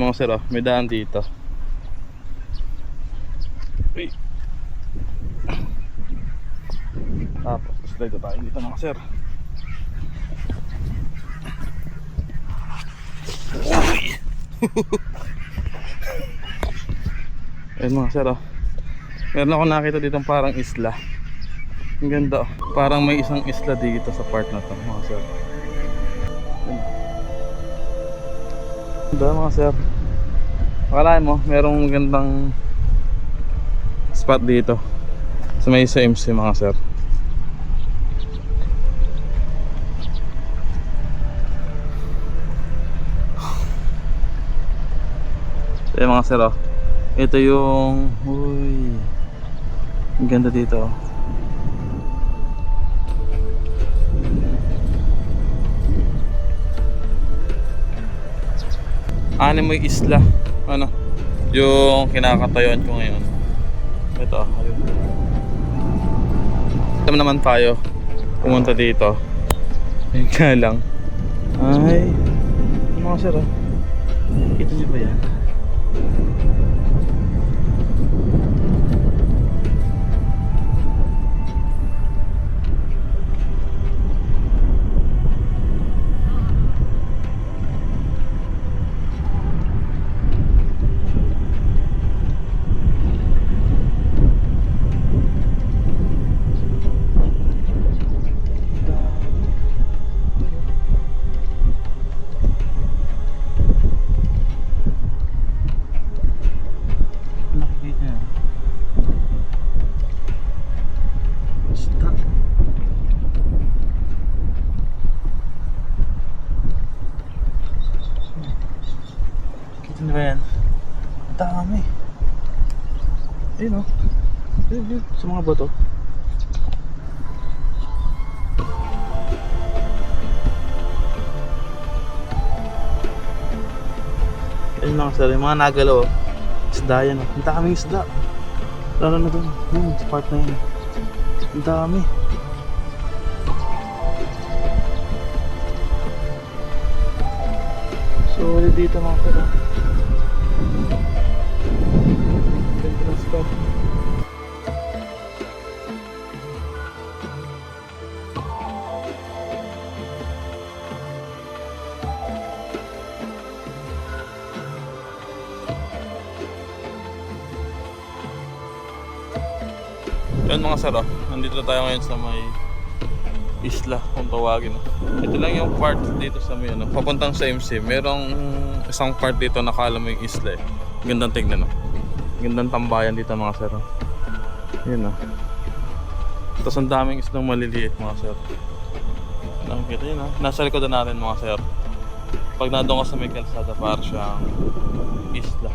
Mga sir, may daan dito. Uy. Tapos slide tayo dito mga sir. Ayun mga sir, meron ako nakita dito parang isla. Ang ganda, parang may isang isla dito sa part na to mga sir. Ganda mga sir. Akalain mo, merong magandang spot dito sa may SMC mga sir. So mga sir, ito yung ang ganda dito. Animoy Isla, ano, yung kinakatayuan ko ngayon. Ito, ayun. Alam naman tayo pumunta dito. Ayun nga lang. Ay, mga sir, kita niyo ba yan? Ano ba yan? Ang dami. Ayun o. Ayun, sa mga bato. Ayun mga sir, yung mga nagalaw. Isda yan o. Ang daming isda. Lalo na doon. Ayun, sa part na yun. Ang dami. So, dito mga sir. Spot. Yun mga sir, nandito tayo ngayon sa may isla kung tawagin. Ito lang yung part dito sa may papuntang sa MC. Merong isang part dito nakala mo yung isla eh. Gandang tignan gandang tambayan dito mga sir. Yun Tapos ang daming islang maliliit mga sir. Nakikita yun nasa likod natin mga sir. Pag nandun ka sa may kalsada para siyang isla.